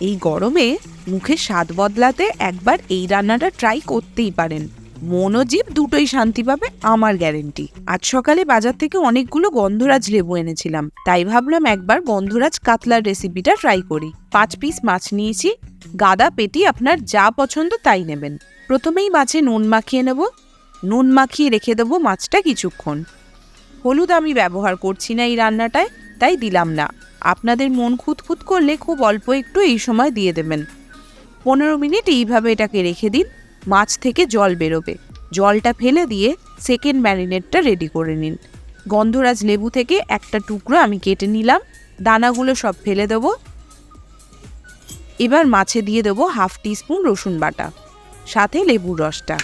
এই গরমে মুখের স্বাদ বদলাতে একবার এই রান্নাটা ট্রাই করতেই পারেন। মন ও জিভ দুটোই শান্তি পাবে, আমার গ্যারেন্টি। আজ সকালে বাজার থেকে অনেকগুলো গন্ধরাজ লেবু এনেছিলাম, তাই ভাবলাম একবার গন্ধরাজ কাতলার রেসিপিটা ট্রাই করি। 5 পিস মাছ নিয়েছি, গাদা পেটি আপনার যা পছন্দ তাই নেবেন। প্রথমেই মাছে নুন মাখিয়ে নেব। নুন মাখিয়ে রেখে দেবো মাছটা কিছুক্ষণ। হলুদ আমি ব্যবহার করছি না এই রান্নাটায়, তাই দিলাম না। আপনাদের মন খুঁতখুত করলে খুব অল্প একটু এই সময় দিয়ে দেবেন। 15 মিনিট এইভাবে এটাকে রেখে দিন। মাছ থেকে জল বেরোবে, জলটা ফেলে দিয়ে সেকেন্ড ম্যারিনেটটা রেডি করে নিন। গন্ধরাজ লেবু থেকে একটা টুকরো আমি কেটে নিলাম, দানাগুলো সব ফেলে দেব। এবার মাছে দিয়ে দেবো 1/2 টিস্পুন রসুন বাটা, সাথে লেবুর রসটা।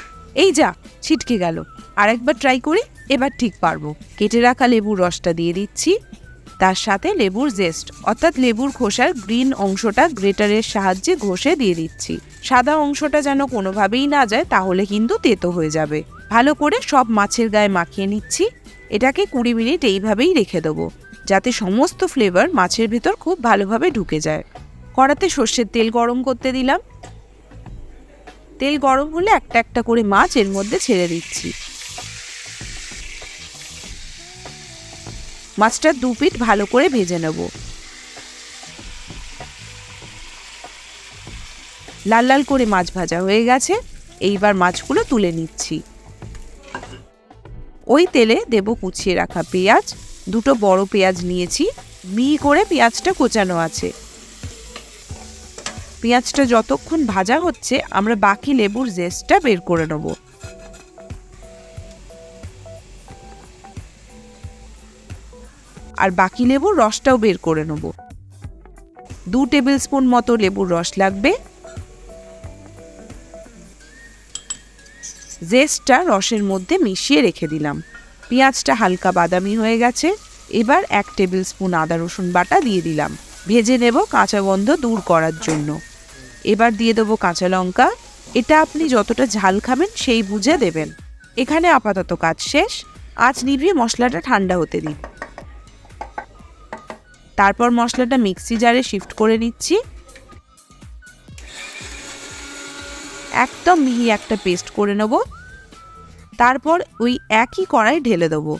এই যা, ছিটকে গেল, আরেকবার ট্রাই করি, এবার ঠিক পারবো। কেটে রাখা লেবুর রসটা দিয়ে দিচ্ছি, তার সাথে লেবুর জেস্ট অর্থাৎ লেবুর খোসার গ্রিন অংশটা গ্রেটারের সাহায্যে ঘষে দিয়ে দিচ্ছি। সাদা অংশটা যেন কোনোভাবেই না যায়, তাহলে কিন্তু তেতো হয়ে যাবে। ভালো করে সব মাছের গায়ে মাখিয়ে নিচ্ছি। এটাকে 20 মিনিট এইভাবেই রেখে দেবো, যাতে সমস্ত ফ্লেভার মাছের ভেতর খুব ভালোভাবে ঢুকে যায়। কড়াতে সর্ষের তেল গরম করতে দিলাম। তেল গরম হলে একটা একটা করে মাছ এর মধ্যে ছেড়ে দিচ্ছি। মাছটা 2 পিঠ ভালো করে ভেজে নেব। লাল লাল করে মাছ ভাজা হয়ে গেছে, এইবার মাছগুলো তুলে নিচ্ছি। ওই তেলে দেব কুচিয়ে রাখা পেঁয়াজ। 2টো বড় পেঁয়াজ নিয়েছি, মিহি করে পেঁয়াজটা কোচানো আছে। পেঁয়াজটা যতক্ষণ ভাজা হচ্ছে আমরা বাকি লেবুর জেস্টটা বের করে নেব। আর বাকি লেবুর রসটাও বের করে নেব। 2 টেবিল স্পুন মতো লেবুর রস লাগবে। জেস্টটা রসের মধ্যে মিশিয়ে রেখে দিলাম। পেঁয়াজটা হালকা বাদামি হয়ে গেছে, এবার 1 টেবিল স্পুন আদা রসুন বাটা দিয়ে দিলাম। ভেজে নেব কাঁচা গন্ধ দূর করার জন্য। এবার দিয়ে দেবো কাঁচা লঙ্কা। এটা আপনি যতটা ঝাল খাবেন সেই বুঝে দেবেন। এখানে আপাতত কাজ শেষ। আঁচ নিভিয়ে মশলাটা ঠান্ডা হতে দিন। তারপর মশলাটা মিক্সি জারে শিফট করে নিচ্ছি। একদম মিহি একটা পেস্ট করে নেব। তারপর ওই একই কড়াই ঢেলে দেবো।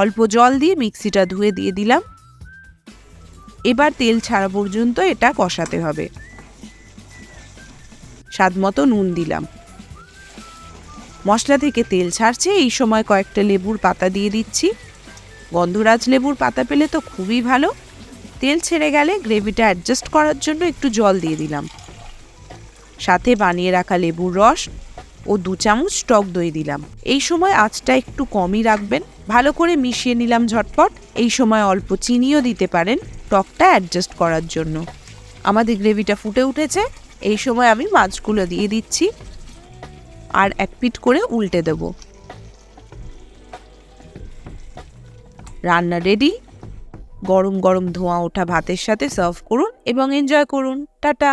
অল্প জল দিয়ে মিক্সিটা ধুয়ে দিয়ে দিলাম। এবার তেল ছাড়া পর্যন্ত এটা কষাতে হবে। স্বাদমতো নুন দিলাম। মশলা থেকে তেল ছাড়ছে, এই সময় কয়েকটা লেবুর পাতা দিয়ে দিচ্ছি। গন্ধরাজ লেবুর পাতা পেলে তো খুবই ভালো। তেল ছেড়ে গেলে গ্রেভিটা অ্যাডজাস্ট করার জন্য একটু জল দিয়ে দিলাম। সাথে বানিয়ে রাখা লেবুর রস ও 2 চামচ টক দই দিলাম। এই সময় আঁচটা একটু কমই রাখবেন। ভালো করে মিশিয়ে নিলাম ঝটপট। এই সময় অল্প চিনিও দিতে পারেন টকটা অ্যাডজাস্ট করার জন্য। আমাদের গ্রেভিটা ফুটে উঠেছে, এই সময় আমি মাছগুলো দিয়ে দিচ্ছি আর 1 পিঠ করে উল্টে দেব। রান্না রেডি। গরম গরম ধোঁয়া ওঠা ভাতের সাথে সার্ভ করুন এবং এনজয় করুন। টাটা।